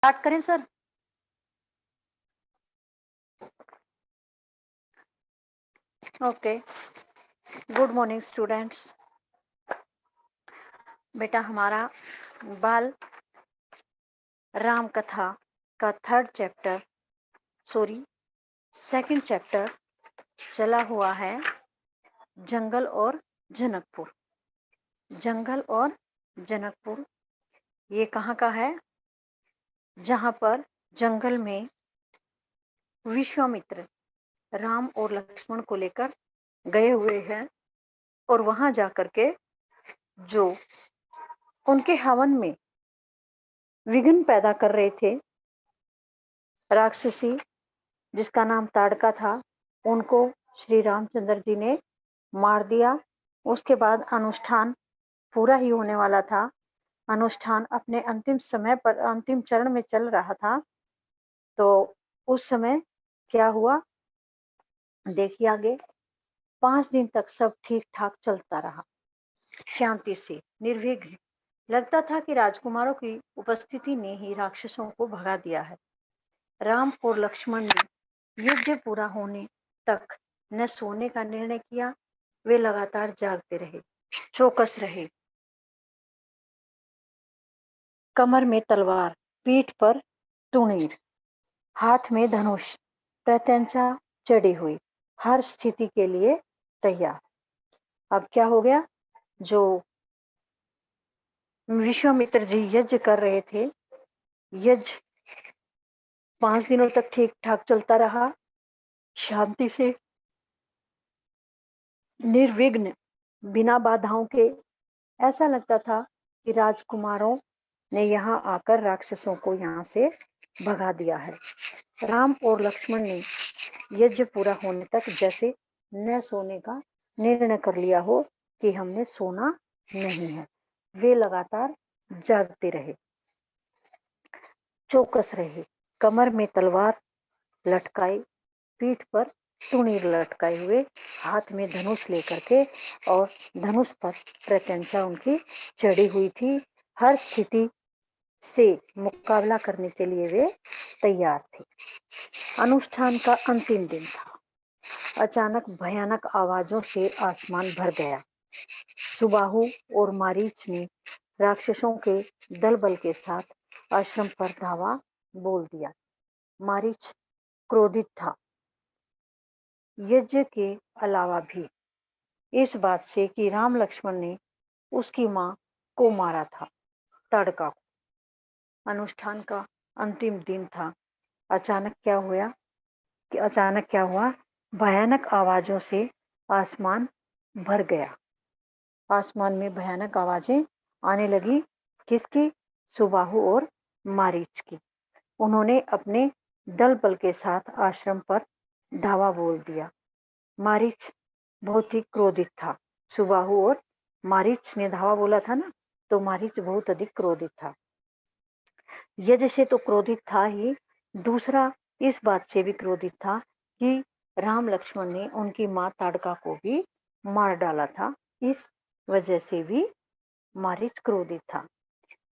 Start करें sir? Okay. Good morning students. बेटा हमारा बाल राम कथा का थर्ड चैप्टर सेकंड चैप्टर चला हुआ है जंगल और जनकपुर। जंगल और जनकपुर ये कहाँ का है? जहाँ पर जंगल में विश्वामित्र राम और लक्ष्मण को लेकर गए हुए हैं और वहां जाकर के जो उनके हवन में विघ्न पैदा कर रहे थे राक्षसी जिसका नाम ताड़का था, उनको श्री रामचंद्र जी ने मार दिया। उसके बाद अनुष्ठान पूरा ही होने वाला था। अनुष्ठान अपने अंतिम समय पर अंतिम चरण में चल रहा था। तो उस समय क्या हुआ देखिए आगे। 5 दिन तक सब ठीक ठाक चलता रहा, शांति से, निर्विघ्न। लगता था कि राजकुमारों की उपस्थिति ने ही राक्षसों को भगा दिया है। राम और लक्ष्मण ने युद्ध पूरा होने तक न सोने का निर्णय किया। वे लगातार जागते रहे, चौकस रहे। कमर में तलवार, पीठ पर तुणीर, हाथ में धनुष, प्रत्यंचा चढ़ी हुई, हर स्थिति के लिए तैयार। अब क्या हो गया? जो विश्वामित्र जी यज्ञ कर रहे थे, यज्ञ 5 दिनों तक ठीक ठाक चलता रहा, शांति से, निर्विघ्न, बिना बाधाओं के। ऐसा लगता था कि राजकुमारों ने यहाँ आकर राक्षसों को यहाँ से भगा दिया है। राम और लक्ष्मण ने यज्ञ पूरा होने तक जैसे न सोने का निर्णय कर लिया हो कि हमने सोना नहीं है। वे लगातार जागते रहे, चौकस रहे, कमर में तलवार लटकाई, पीठ पर तुणीर लटकाए हुए, हाथ में धनुष लेकर के, और धनुष पर प्रत्यंचा उनकी चढ़ी हुई थी। हर स्थिति से मुकाबला करने के लिए वे तैयार थे। अनुष्ठान का अंतिम दिन था। अचानक भयानक आवाजों से आसमान भर गया। सुबाहु और मारीच ने राक्षसों के दल बल के साथ आश्रम पर धावा बोल दिया। मारीच क्रोधित था, यज्ञ के अलावा भी इस बात से कि राम लक्ष्मण ने उसकी मां को मारा था, ताड़का को। अनुष्ठान का अंतिम दिन था। अचानक क्या हुआ? भयानक आवाजों से आसमान भर गया। आसमान में भयानक आवाजें आने लगी। किसकी? सुबाहु और मारीच की। उन्होंने अपने दल बल के साथ आश्रम पर धावा बोल दिया। मारीच बहुत ही क्रोधित था। सुबाहु और मारीच ने धावा बोला था ना, तो मारीच बहुत अधिक क्रोधित था। यज्ञ से तो क्रोधित था ही, दूसरा इस बात से भी क्रोधित था कि राम लक्ष्मण ने उनकी मां ताड़का को भी मार डाला था। इस वजह से भी मारीच क्रोधित था।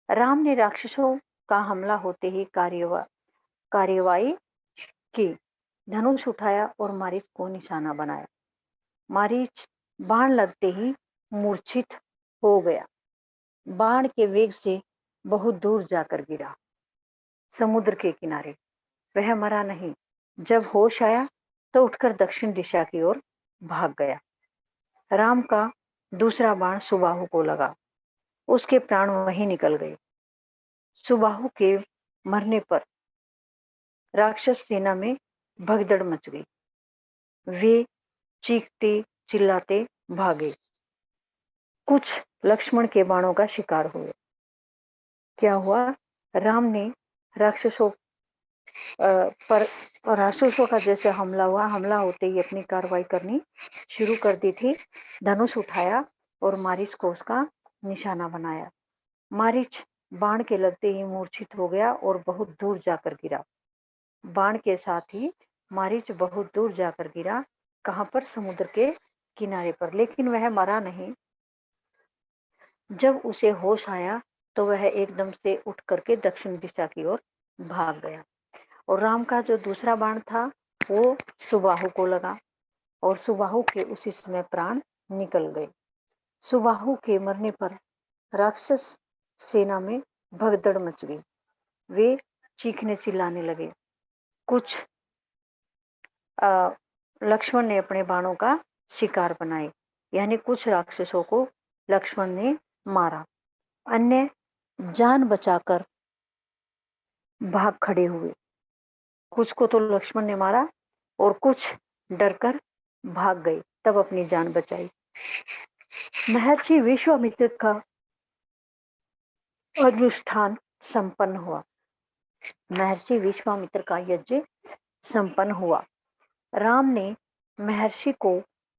राम ने राक्षसों का हमला होते ही कार्यवाही की, धनुष उठाया और मारीच को निशाना बनाया। मारीच बाण लगते ही मूर्छित हो गया। बाण के वेग से बहुत दूर जाकर गिरा, समुद्र के किनारे। वह मरा नहीं। जब होश आया तो उठकर दक्षिण दिशा की ओर भाग गया। राम का दूसरा बाण सुबाहु को लगा, उसके प्राण वहीं निकल गए। सुबाहु के मरने पर राक्षस सेना में भगदड़ मच गई। वे चीखते चिल्लाते भागे। कुछ लक्ष्मण के बाणों का शिकार हुए। क्या हुआ? राम ने राक्षसों का जैसे हमला हुआ, हमला होते ही अपनी कार्रवाई करनी शुरू कर दी थी। धनुष उठाया और मारीच को उसका निशाना बनाया। मारीच बाण के लगते ही मूर्छित हो गया और बहुत दूर जाकर गिरा। बाण के साथ ही मारीच बहुत दूर जाकर गिरा। कहां पर? समुद्र के किनारे पर। लेकिन वह मरा नहीं। जब उसे होश आया तो वह एकदम से उठ करके दक्षिण दिशा की ओर भाग गया और राम का जो दूसरा बाण था वो सुबाहु को लगा और सुबाहु के उसी समय प्राण निकल गए। सुबाहु के मरने पर राक्षस सेना में भगदड़ मच गई। वे चीखने चिल्लाने लगे। कुछ लक्ष्मण ने अपने बाणों का शिकार बनाए, यानी कुछ राक्षसों को लक्ष्मण ने मारा, अन्य जान बचाकर भाग खड़े हुए। कुछ को तो लक्ष्मण ने मारा और कुछ डरकर भाग गए, तब अपनी जान बचाई। महर्षि विश्वामित्र का अनुष्ठान संपन्न हुआ। महर्षि विश्वामित्र का यज्ञ संपन्न हुआ। राम ने महर्षि को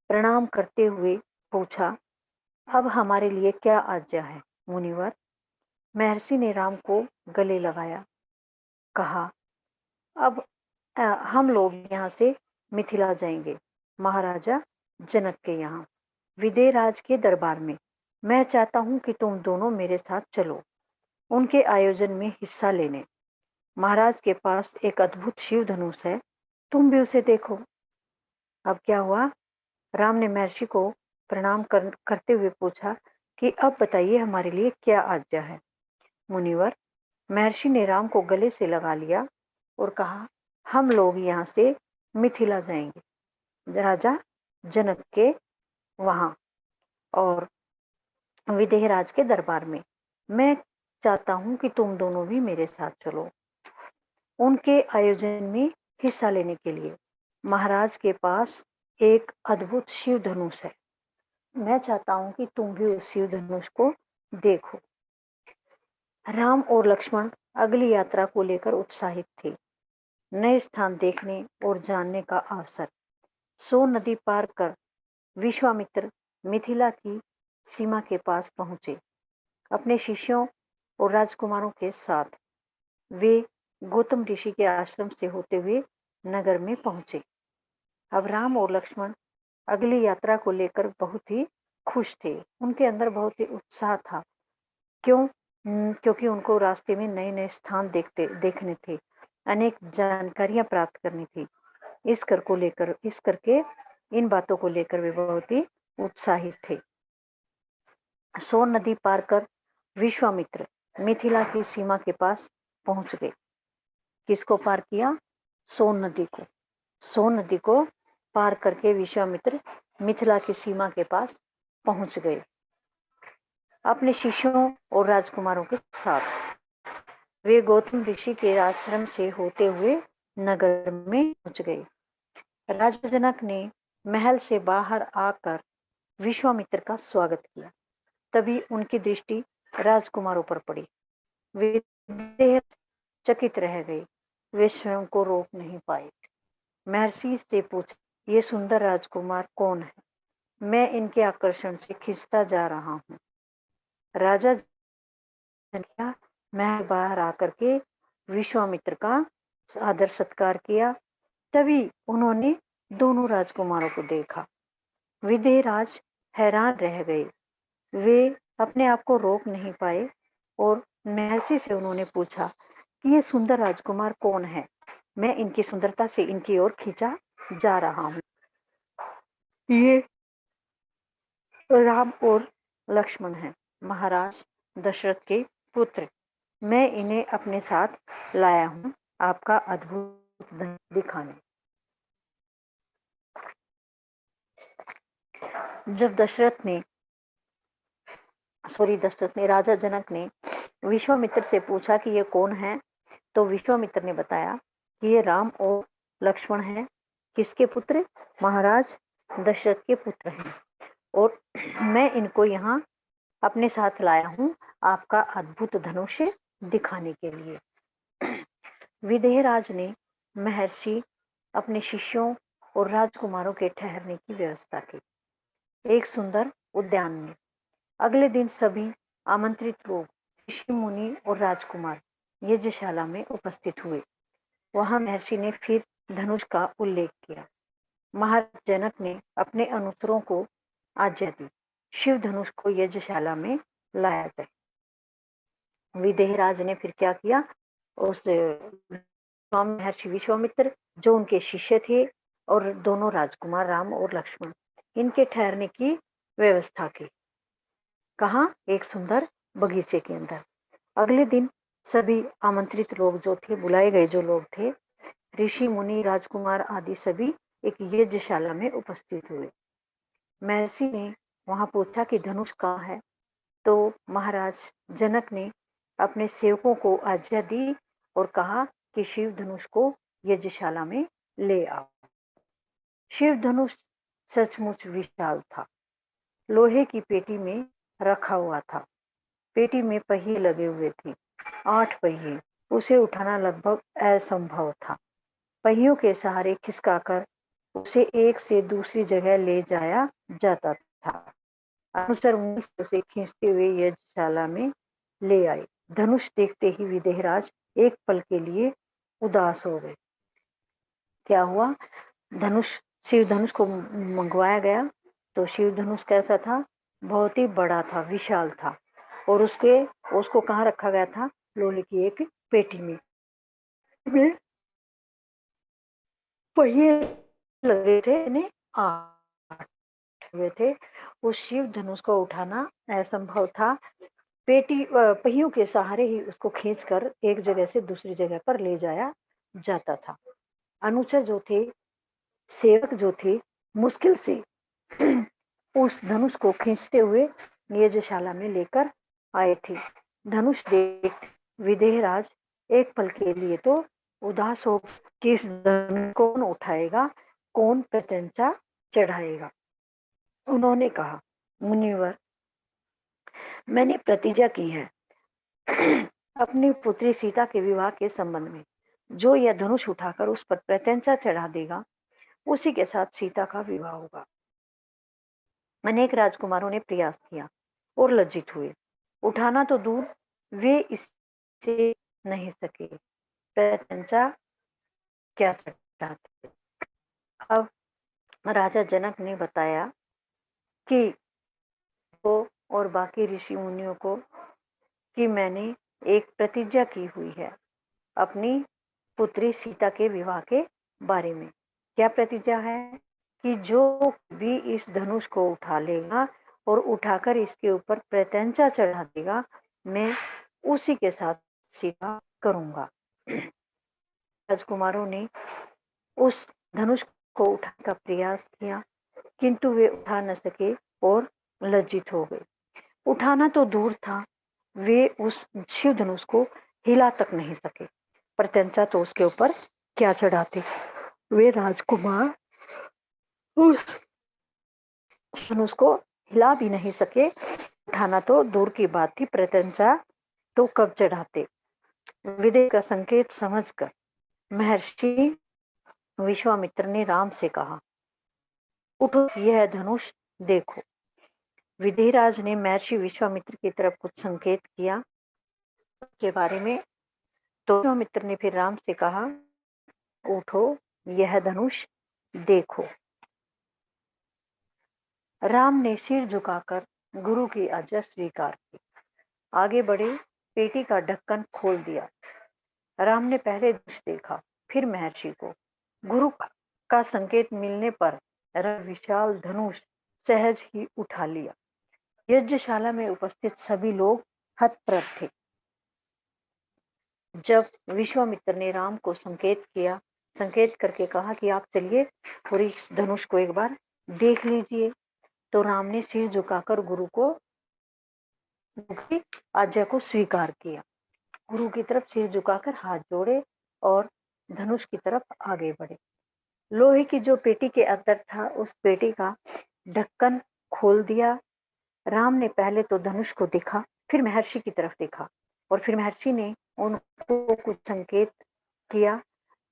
प्रणाम करते हुए पूछा, अब हमारे लिए क्या आज्ञा है मुनिवर? महर्षि ने राम को गले लगाया, कहा, अब हम लोग यहाँ से मिथिला जाएंगे, महाराजा जनक के यहाँ, विदेहराज के दरबार में। मैं चाहता हूँ कि तुम दोनों मेरे साथ चलो, उनके आयोजन में हिस्सा लेने। महाराज के पास एक अद्भुत शिव धनुष है, तुम भी उसे देखो। अब क्या हुआ? राम ने महर्षि को प्रणाम करते हुए पूछा कि अब बताइए हमारे लिए क्या आज्ञा है मुनिवर? महर्षि ने राम को गले से लगा लिया और कहा, हम लोग यहाँ से मिथिला जाएंगे राजा जनक के वहां और विदेहराज के दरबार में। मैं चाहता हूं कि तुम दोनों भी मेरे साथ चलो, उनके आयोजन में हिस्सा लेने के लिए। महाराज के पास एक अद्भुत शिव धनुष है, मैं चाहता हूं कि तुम भी उस शिव धनुष को देखो। राम और लक्ष्मण अगली यात्रा को लेकर उत्साहित थे। नए स्थान देखने और जानने का अवसर। सोन नदी पार कर विश्वामित्र मिथिला की सीमा के पास पहुंचे। अपने शिष्यों और राजकुमारों के साथ वे गौतम ऋषि के आश्रम से होते हुए नगर में पहुंचे। अब राम और लक्ष्मण अगली यात्रा को लेकर बहुत ही खुश थे। उनके अंदर बहुत ही उत्साह था। क्यों? क्योंकि उनको रास्ते में नए नए स्थान देखने थे, अनेक जानकारियां प्राप्त करनी थी। इस करके इन बातों को लेकर वे बहुत ही उत्साहित थे। सोन नदी पार कर विश्वामित्र मिथिला की सीमा के पास पहुंच गए। किसको पार किया? सोन नदी को। सोन नदी को पार करके विश्वामित्र मिथिला की सीमा के पास पहुंच गए अपने शिष्यों और राजकुमारों के साथ। वे गौतम ऋषि के आश्रम से होते हुए नगर में पहुंच गए। राजा जनक ने महल से बाहर आकर विश्वामित्र का स्वागत किया। तभी उनकी दृष्टि राजकुमारों पर पड़ी। वे चकित रह गए। वे स्वयं को रोक नहीं पाए। महर्षि से पूछा, ये सुंदर राजकुमार कौन है? मैं इनके आकर्षण से खिंचता जा रहा हूँ। राजा जनक महल बाहर आकर के विश्वामित्र का आदर सत्कार किया। तभी उन्होंने दोनों राजकुमारों को देखा। विदेहराज हैरान रह गए। वे अपने आप को रोक नहीं पाए और महर्षि से उन्होंने पूछा कि ये सुंदर राजकुमार कौन है? मैं इनकी सुंदरता से इनकी ओर खींचा जा रहा हूँ। ये राम और लक्ष्मण हैं, महाराज दशरथ के पुत्र। मैं इन्हें अपने साथ लाया हूँ आपका अद्भुत धन दिखाने। जब दशरथ ने राजा जनक ने विश्वामित्र से पूछा कि ये कौन है, तो विश्वामित्र ने बताया कि ये राम और लक्ष्मण हैं। किसके पुत्र? महाराज दशरथ के पुत्र हैं और मैं इनको यहाँ अपने साथ लाया हूँ आपका अद्भुत धनुष दिखाने के लिए। विदेहराज ने महर्षि, अपने शिष्यों और राजकुमारों के ठहरने की व्यवस्था की एक सुंदर उद्यान में। अगले दिन सभी आमंत्रित लोग, ऋषि मुनि और राजकुमार यज्ञशाला में उपस्थित हुए। वहां महर्षि ने फिर धनुष का उल्लेख किया। महाराज जनक ने अपने अनुचरों को आज्ञा दी, शिव धनुष को यज्ञशाला में लाया जाए। विदेहराज ने फिर क्या किया? उस स्वामी महर्षि विश्वामित्र जो उनके शिष्य थे और दोनों राजकुमार राम और लक्ष्मण, इनके ठहरने की व्यवस्था की। कहाँ? एक सुंदर बगीचे के अंदर। अगले दिन सभी आमंत्रित लोग जो थे, बुलाए गए जो लोग थे, ऋषि मुनि राजकुमार आदि सभी एक यज्ञशाला में उपस्थित हुए। महर्षि ने वहां पूछा कि धनुष कहाँ है? तो महाराज जनक ने अपने सेवकों को आज्ञा दी और कहा कि शिव धनुष को यज्ञशाला में ले आओ। शिव धनुष सचमुच विशाल था, लोहे की पेटी में रखा हुआ था। पेटी में पहिए लगे हुए थे, 8 पहिए। उसे उठाना लगभग असंभव था। पहियों के सहारे खिसकाकर उसे एक से दूसरी जगह ले जाया जाता था। अनुचर मुनि उसे खींचते हुए यज्ञशाला में ले आए। धनुष देखते ही विदेहराज एक पल के लिए उदास हो गए। क्या हुआ? शिव धनुष को मंगवाया गया तो शिव धनुष कैसा था? बहुत ही बड़ा था, विशाल था, और उसको कहाँ रखा गया था? लोहे की एक पेटी में पहिए लगे थे, 8 हुए थे। उस शिव धनुष को उठाना असंभव था। पहियों के सहारे ही उसको खींचकर एक जगह से दूसरी जगह पर ले जाया जाता था। अनुचर जो थे, सेवक जो थे, मुश्किल से उस धनुष को खींचते हुए यज्ञशाला में लेकर आए थे। धनुष देख विदेहराज एक पल के लिए तो उदास हो कि इस धनुष को कौन उठाएगा, कौन प्रत्यंचा चढ़ाएगा। उन्होंने कहा, मुनिवर, मैंने प्रतिज्ञा की है अपनी पुत्री सीता के विवाह के संबंध में। जो यह धनुष उठाकर उस पर प्रत्यंचा चढ़ा देगा, उसी के साथ सीता का विवाह होगा। अनेक राजकुमारों ने प्रयास किया और लज्जित हुए। उठाना तो दूर, वे इसे नहीं सके। प्रत्यंचा क्या चढ़ाते। अब राजा जनक ने बताया कि वो और बाकी ऋषि मुनियों को कि मैंने एक प्रतिज्ञा की हुई है अपनी पुत्री सीता के विवाह के बारे में। क्या प्रतिज्ञा है? कि जो भी इस धनुष को उठा लेगा और उठाकर इसके ऊपर प्रत्यंचा चढ़ा देगा, मैं उसी के साथ सीता करूंगा। राजकुमारों ने उस धनुष को उठाने का प्रयास किया, किंतु वे उठा न सके और लज्जित हो गए। उठाना तो दूर था, वे उस शिव धनुष को हिला तक नहीं सके। प्रत्यंचा तो उसके ऊपर क्या चढ़ाते। वे राजकुमार उस धनुष को हिला भी नहीं सके। उठाना तो दूर की बात थी, प्रत्यंचा तो कब चढ़ाते। विदेह का संकेत समझकर महर्षि विश्वामित्र ने राम से कहा, उठो, यह धनुष देखो। विदेहराज ने महर्षि विश्वामित्र की तरफ कुछ संकेत किया के बारे में, तो विश्वामित्र ने फिर राम से कहा, उठो, यह धनुष देखो। राम ने सिर झुकाकर गुरु की आज्ञा स्वीकार की। आगे बढ़े, पेटी का ढक्कन खोल दिया। राम ने पहले धनुष देखा, फिर महर्षि को। गुरु का संकेत मिलने पर विशाल धनुष सहज ही उठा लिया। यज्ञशाला में उपस्थित सभी लोग हतप्रभ थे। जब विश्वामित्र ने राम को संकेत करके कहा कि आप चलिए और इस धनुष को एक बार देख लीजिए, तो राम ने सिर झुकाकर गुरु की आज्ञा को स्वीकार किया। गुरु की तरफ सिर झुकाकर हाथ जोड़े और धनुष की तरफ आगे बढ़े। लोहे की जो पेटी के अंदर था, उस पेटी का ढक्कन खोल दिया। राम ने पहले तो धनुष को देखा, फिर महर्षि की तरफ देखा, और फिर महर्षि ने उनको कुछ संकेत किया,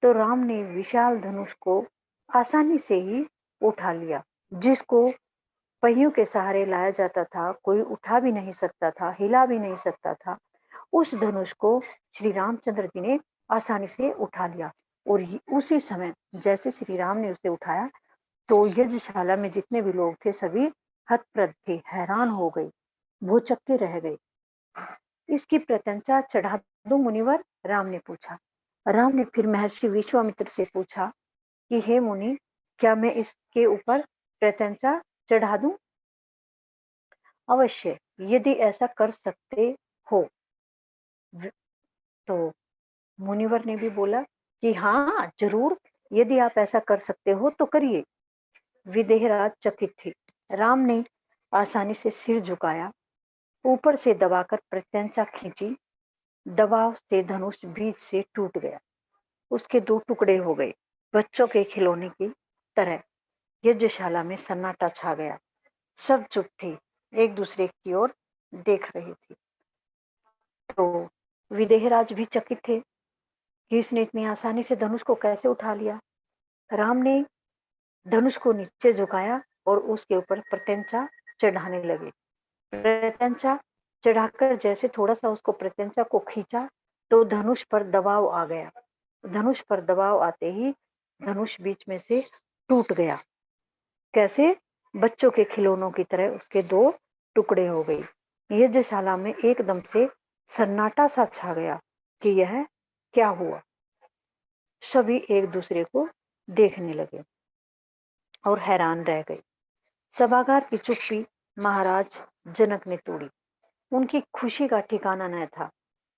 तो राम ने विशाल धनुष को आसानी से ही उठा लिया। जिसको पहियों के सहारे लाया जाता था, कोई उठा भी नहीं सकता था, हिला भी नहीं सकता था, उस धनुष को श्री रामचंद्र जी ने आसानी से उठा लिया। और उसी समय जैसे श्री राम ने उसे उठाया, तो यज्ञशाला में जितने भी लोग थे सभी हतप्रभ थे, हैरान हो गए, भौचक्के रह गए। इसकी प्रत्यंचा चढ़ा दो मुनिवर, राम ने पूछा। राम ने फिर महर्षि विश्वामित्र से पूछा कि हे मुनि, क्या मैं इसके ऊपर प्रत्यंचा चढ़ा दूं? अवश्य, यदि ऐसा कर सकते हो। तो मुनिवर ने भी बोला कि हाँ जरूर, यदि आप ऐसा कर सकते हो तो करिए। विदेहराज चकित थे। राम ने आसानी से सिर झुकाया, ऊपर से दबाकर प्रत्यंचा खींची। दबाव से धनुष बीच से टूट गया, उसके दो टुकड़े हो गए। बच्चों के खिलौने की तरह यज्ञशाला में सन्नाटा छा गया। सब चुप थे, एक दूसरे की ओर देख रहे थे। तो विदेहराज भी चकित थे कि इसने इतनी आसानी से धनुष को कैसे उठा लिया। राम ने धनुष को नीचे झुकाया और उसके ऊपर प्रत्यंचा चढ़ाने लगे। प्रत्यंचा चढ़ाकर जैसे थोड़ा सा उसको प्रत्यंचा को खींचा तो धनुष पर दबाव आ गया। धनुष पर दबाव आते ही धनुष बीच में से टूट गया। कैसे? बच्चों के खिलौनों की तरह उसके दो टुकड़े हो गई। यज्ञशाला में एकदम से सन्नाटा सा छा गया कि यह क्या हुआ। सभी एक दूसरे को देखने लगे और हैरान रह गए। सभागार की चुप्पी महाराज जनक ने तोड़ी। उनकी खुशी का ठिकाना न था।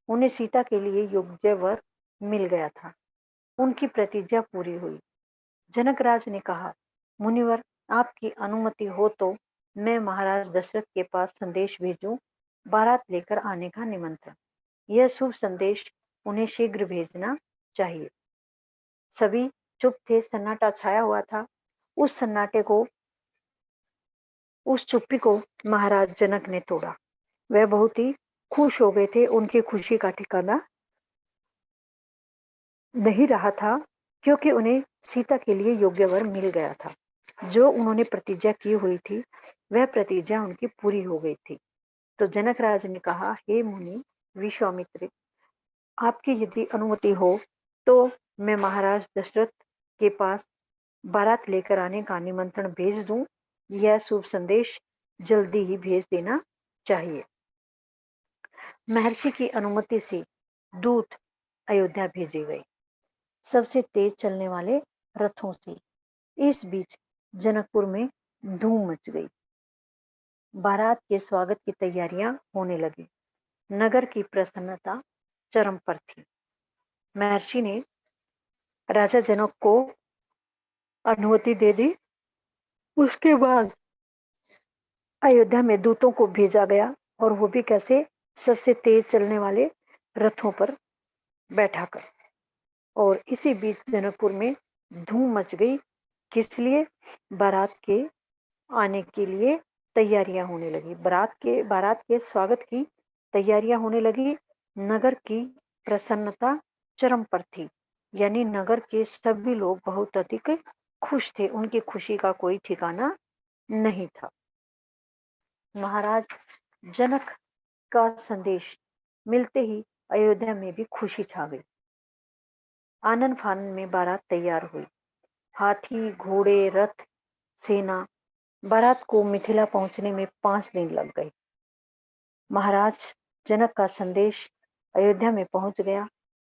उन्हें सीता के लिए योग्य वर मिल गया था। उनकी प्रतिज्ञा पूरी हुई। जनकराज ने कहा, मुनिवर, आपकी अनुमति हो तो मैं महाराज दशरथ के पास संदेश भेजूं, बारात लेकर आने का निमंत्रण। यह शुभ संदेश उन्हें शीघ्र भेजना चाहिए। सभी चुप थे, सन्नाटा छाया हुआ था। उस सन्नाटे को, उस चुप्पी को महाराज जनक ने तोड़ा। वह बहुत ही खुश हो गए थे। उनकी खुशी का ठिकाना नहीं रहा था, क्योंकि उन्हें सीता के लिए योग्य वर मिल गया था। जो उन्होंने प्रतिज्ञा की हुई थी, वह प्रतिज्ञा उनकी पूरी हो गई थी। तो जनक राज ने कहा, हे मुनि विश्वामित्र, आपकी यदि अनुमति हो तो मैं महाराज दशरथ के पास बारात लेकर आने का निमंत्रण भेज दूं। यह शुभ संदेश जल्दी ही भेज देना चाहिए। महर्षि की अनुमति से दूत अयोध्या भेजे गए, सबसे तेज चलने वाले रथों से। इस बीच जनकपुर में धूम मच गई। बारात के स्वागत की तैयारियां होने लगी। नगर की प्रसन्नता चरम पर थी। महर्षि ने राजा जनक को अनुमति दे दी। उसके बाद अयोध्या में दूतों को भेजा गया, और वो भी कैसे? सबसे तेज चलने वाले रथों पर बैठाकर। और इसी बीच जनकपुर में धूम मच गई। किस लिए? बारात के आने के लिए तैयारियां होने लगी। बारात के स्वागत की तैयारियां होने लगी। नगर की प्रसन्नता चरम पर थी, यानी नगर के सभी लोग बहुत अधिक खुश थे। उनकी खुशी का कोई ठिकाना नहीं था। महाराज जनक का संदेश मिलते ही अयोध्या में भी खुशी छा गई। आनन फानन में बारात तैयार हुई। हाथी, घोड़े, रथ, सेना। बारात को मिथिला पहुंचने में 5 दिन लग गए। महाराज जनक का संदेश अयोध्या में पहुंच गया।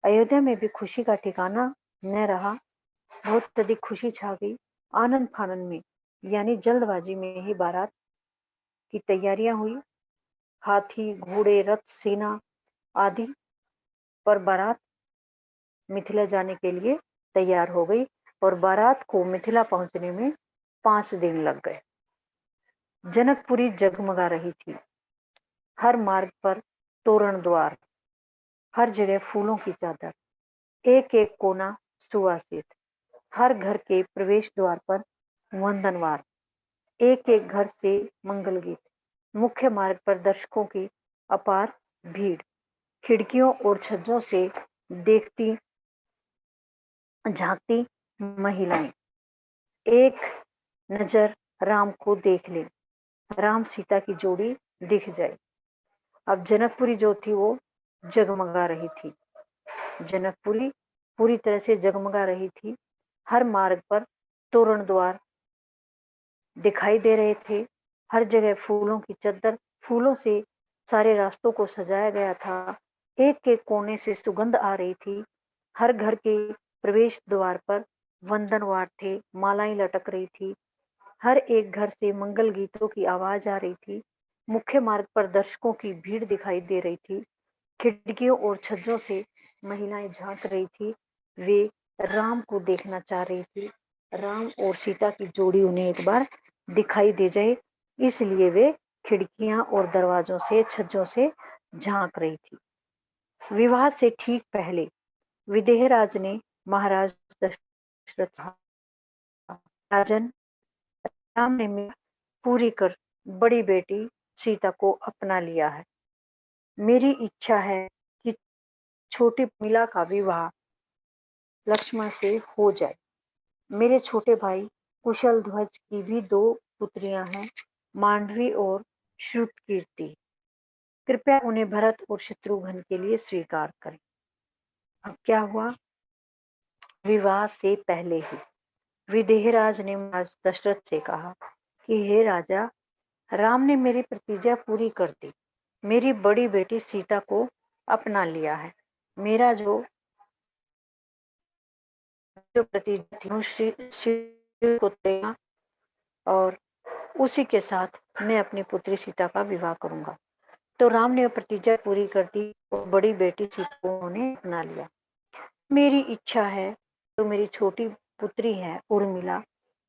अयोध्या में भी खुशी का ठिकाना न रहा। बहुत अधिक खुशी छा गई। आनन फानन में, यानी जल्दबाजी में ही बारात की तैयारियां हुई। हाथी, घोड़े, रथ, सेना आदि पर बारात मिथिला जाने के लिए तैयार हो गई, और बारात को मिथिला पहुंचने में 5 दिन लग गए। जनकपुरी जगमगा रही थी। हर मार्ग पर तोरण द्वार, हर जगह फूलों की चादर, एक एक कोना सुवासित। हर घर के प्रवेश द्वार पर वंदनवार, एक एक घर से मंगल गीत। मुख्य मार्ग पर दर्शकों की अपार भीड़। खिड़कियों और छज्जों से देखती झांकती महिलाएं। एक नजर राम को देख ले, राम सीता की जोड़ी दिख जाए। अब जनकपुरी जो थी वो जगमगा रही थी। जनकपुरी पूरी तरह से जगमगा रही थी। हर मार्ग पर तोरण द्वार दिखाई दे रहे थे। हर जगह फूलों की चद्दर, फूलों से सारे रास्तों को सजाया गया था। एक एक कोने से सुगंध आ रही थी। हर घर के प्रवेश द्वार पर वंदन वार थे, मालाएं लटक रही थी। हर एक घर से मंगल गीतों की आवाज आ रही थी। मुख्य मार्ग पर दर्शकों की भीड़ दिखाई दे रही थी। खिड़कियों और छज्जों से महिलाएं झांक रही थी। वे राम को देखना चाह रही थी। राम और सीता की जोड़ी उन्हें एक बार दिखाई दे जाए, इसलिए वे खिड़कियां और दरवाजों से, छज्जों से झांक रही थी। विवाह से ठीक पहले विदेहराज ने महाराज दशरथ, राजन, राम ने मैं पूरी कर बड़ी बेटी सीता को अपना लिया है। मेरी इच्छा है कि छोटी मिला का विवाह लक्ष्मण से हो जाए। मेरे छोटे भाई कुशल ध्वज की भी 2 पुत्रियां हैं, मांडवी और श्रुतकीर्ति। कृपया उन्हें भरत और शत्रुघ्न के लिए स्वीकार करें। अब क्या हुआ? विवाह से पहले ही विदेहराज ने महाराज दशरथ से कहा कि हे राजा, राम ने मेरी प्रतिज्ञा पूरी कर दी। मेरी बड़ी बेटी सीता को अपना लिया है। मेरा जो प्रतिज्ञा थी वो श्री को देगा और उसी के साथ मैं अपनी पुत्री सीता का विवाह करूंगा। तो राम ने प्रतिज्ञा पूरी कर दी और बड़ी बेटी सीता को उन्होंने अपना लिया। मेरी इच्छा है तो मेरी छोटी पुत्री है उर्मिला,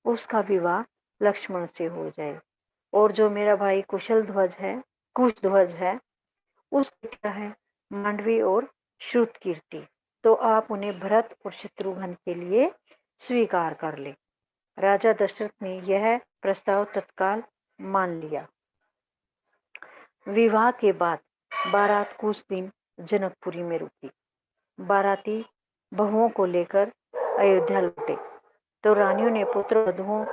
उसका विवाह लक्ष्मण से हो जाए। और जो मेरा भाई कुश ध्वज है, उसकी क्या है मांडवी और श्रुतकीर्ति। तो आप उन्हें भरत और शत्रुघ्न के लिए स्वीकार कर ले। राजा दशरथ ने यह प्रस्ताव तत्काल मान लिया। विवाह के बाद बारात कुछ दिन जनकपुरी में रुकी। बाराती बहुओं को लेकर अयोध्या लौटे तो रानियों ने पुत्र वधुओं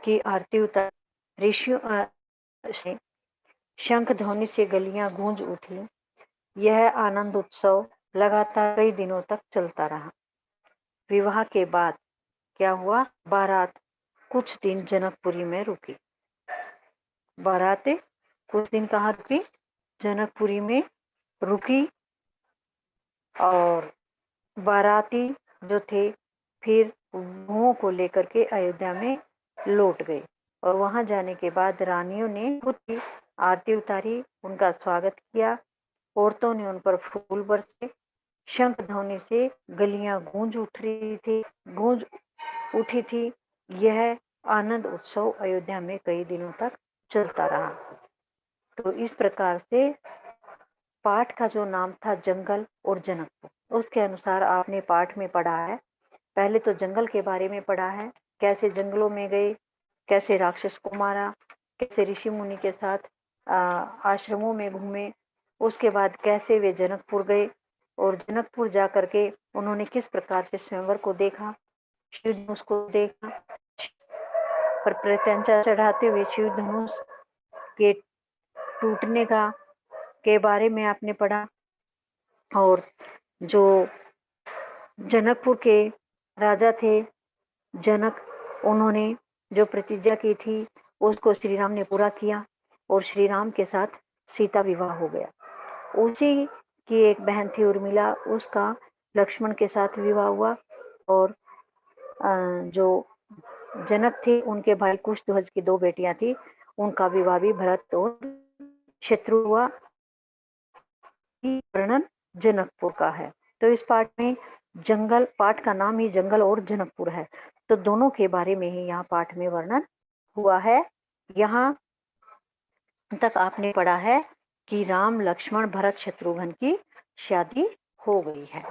की आरती उतारी। ऋषियों से शंख ध्वनि से गलियां गूंज उठी। यह आनंद उत्सव लगातार कई दिनों तक चलता रहा। विवाह के बाद क्या हुआ? बारात कुछ दिन जनकपुरी में रुकी। बारात कुछ दिन कहाँ रुकी? जनकपुरी में रुकी। और बाराती जो थे फिर वधुओं को लेकर के अयोध्या में लौट गए। और वहां जाने के बाद रानियों ने खुद की आरती उतारी, उनका स्वागत किया। औरतों ने उन पर फूल बरसे। शंख ध्वनि से गलियां गूंज उठी थी। यह आनंद उत्सव अयोध्या में कई दिनों तक चलता रहा। तो इस प्रकार से पाठ का जो नाम था जंगल और जनकपुर, उसके अनुसार आपने पाठ में पढ़ा है। पहले तो जंगल के बारे में पढ़ा है, कैसे जंगलों में गए, कैसे राक्षस को मारा, कैसे ऋषि मुनि के साथ आश्रमों में घूमे। उसके बाद कैसे वे जनकपुर गए और जनकपुर जा करके उन्होंने किस प्रकार से स्वयंवर को देखा, शिव धनुष को देखा। पर प्रत्यंचा चढ़ाते हुए शिव धनुष के टूटने का के बारे में आपने पढ़ा। और जो जनकपुर के राजा थे जनक, उन्होंने जो प्रतिज्ञा की थी उसको श्री राम ने पूरा किया और श्री राम के साथ सीता विवाह हो गया। उसी की एक बहन थी उर्मिला, उसका लक्ष्मण के साथ विवाह हुआ। और जो जनक थे उनके भाई कुशध्वज की 2 बेटियां थी, उनका विवाह भी भरत और शत्रु हुआ। वर्णन जनकपुर का है। तो इस पाठ में पाठ का नाम ही जंगल और जनकपुर है, तो दोनों के बारे में ही यहाँ पाठ में वर्णन हुआ है। यहाँ तक आपने पढ़ा है कि राम लक्ष्मण भरत शत्रुघ्न की शादी हो गई है।